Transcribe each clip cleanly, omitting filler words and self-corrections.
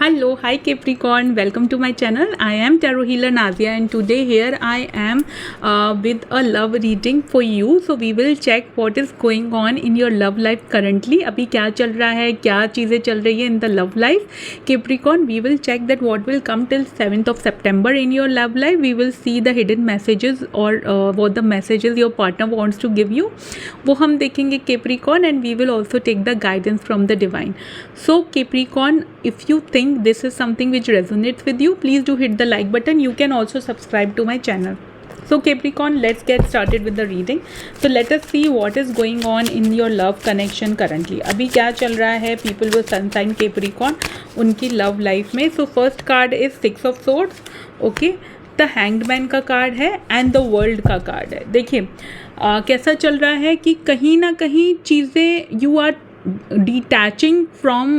Hello, hi Capricorn, welcome to my channel. I am Tarot Healer Nazia and today here I am with a love reading for you. So we will check what is going on in your love life currently. अभी क्या चल रहा है, क्या चीज़ें चल रही है in the love life. Capricorn, we will check that what will come till 7th of September in your love life. We will see the hidden messages or what the messages your partner wants to give you. वो हम देखेंगे Capricorn and we will also take the guidance from the divine. So Capricorn, if you think this is something which resonates with you, please do hit the like button. You can also subscribe to my channel. So Capricorn, let's get started with the reading. So let us see what is going on in your love connection currently. अभी क्या चल रहा है people with sun sign Capricorn उनकी love life में. So first card is 6 of Swords. Okay, the hanged का card है and the world का कार्ड है. देखिए कैसा चल रहा है कि कहीं ना कहीं चीज़ें you are detaching from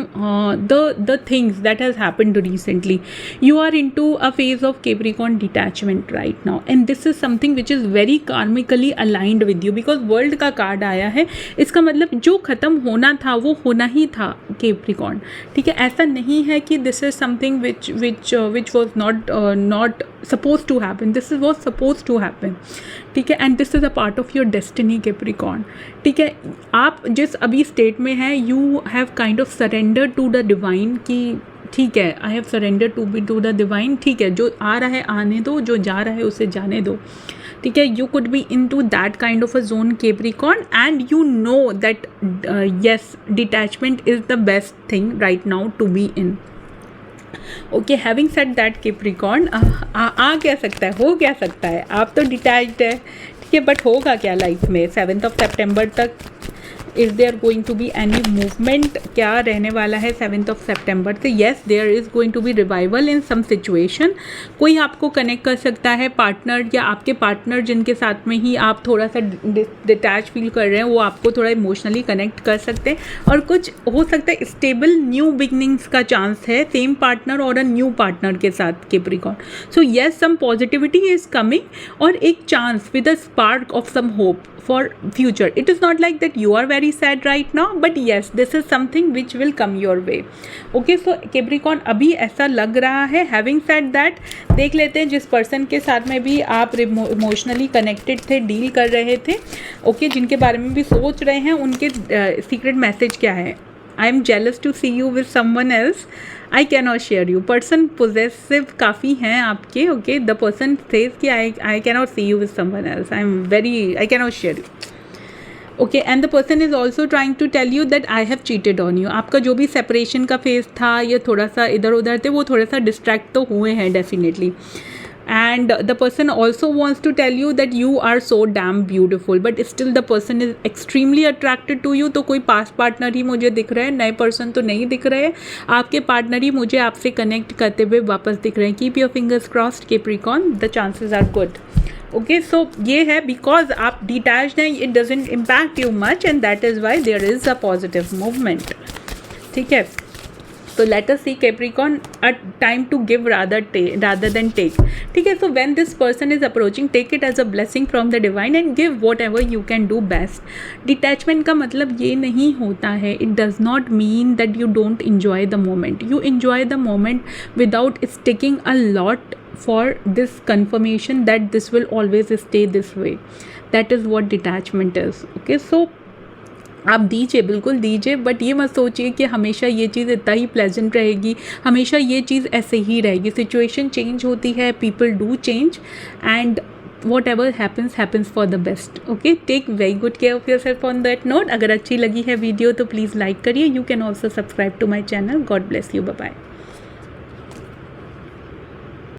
the things that has happened recently. You are into a phase of Capricorn detachment right now and this is something which is very karmically aligned with you because world का card आया है. इसका मतलब जो ख़त्म होना था वो होना ही था Capricorn. ठीक है, ऐसा नहीं है कि this is something which was not supposed to happen. This was supposed to happen. ठीक है, and this is a part of your destiny Capricorn. ठीक है, आप जिस अभी स्टेट में हैं you have kind of surrender to the divine कि ठीक है I have surrender to the divine. ठीक है, जो आ रहा है आने दो, जो जा रहा है उसे जाने दो. ठीक है, you could be into that kind of a zone Capricorn and you know that yes detachment is the best thing right now to be in. Okay, having said that Capricorn, आ क्या सकता है, हो क्या सकता है, आप तो डिटैच्ड है. ठीक है, बट होगा क्या लाइफ में 7th of September तक. Is there going to be any movement, क्या रहने वाला है 7th of September से. Yes, there is going to be revival in some situation. कोई आपको कनेक्ट कर सकता है पार्टनर या आपके पार्टनर जिनके साथ में ही आप थोड़ा सा डिटैच फील कर रहे हैं वो आपको थोड़ा इमोशनली कनेक्ट कर सकते हैं. और कुछ हो सकता है स्टेबल न्यू बिगनिंग्स का चांस है सेम पार्टनर और अ न्यू पार्टनर के साथ Capricorn. So yes, some positivity is coming और एक chance with a spark of some hope for future. It is not like that you are very sad right now, but yes, this is something which will come your way. Okay, so Capricorn, अभी ऐसा लग रहा है. Having said that, देख लेते हैं जिस person के साथ में भी आप इमोशनली कनेक्टेड थे, डील कर रहे थे, ओके, जिनके बारे में भी सोच रहे हैं, उनके सीक्रेट मैसेज क्या है. I am jealous to see you with someone else. I cannot share you. Person possessive काफ़ी हैं आपके. ओके, द पर्सन सेज कि I cannot see you with someone else. I cannot share you. Okay, and the person is also trying to tell you that I have cheated on you. आपका जो भी separation का phase था या थोड़ा सा इधर उधर थे वो थोड़ा सा डिस्ट्रैक्ट तो हुए हैं definitely. And the person also wants to tell you that you are so damn beautiful, but still the person is extremely attracted to you. तो कोई पास्ट पार्टनर ही मुझे दिख रहा है, नए पर्सन तो नहीं दिख रहे हैं. आपके पार्टनर ही मुझे आपसे कनेक्ट करते हुए वापस दिख रहे हैं. Keep your fingers crossed Capricorn, the chances are good. Okay, so ये है बिकॉज आप डिटैच्ड हैं, it doesn't impact you much and that is why there is a positive movement. ठीक है, so let us see Capricorn, a time to give rather than take. ठीक है, so when this person is approaching, take it as a blessing from the divine and give whatever you can do best. Detachment का मतलब ये नहीं होता है, it does not mean that you don't enjoy the moment. You enjoy the moment without sticking a lot for this confirmation that this will always stay this way. That is what detachment is. Okay, so आप दीजिए, बिल्कुल दीजिए, but ये मत सोचिए कि हमेशा ये चीज़ इतना ही प्लेजेंट रहेगी, हमेशा ये चीज़ ऐसे ही रहेगी. सिचुएशन चेंज होती है, people do change and whatever happens for the best. Okay, take very good care of yourself on that note. अगर अच्छी लगी है वीडियो तो प्लीज़ लाइक करिए. You can also subscribe to my channel. God bless you. Bye bye.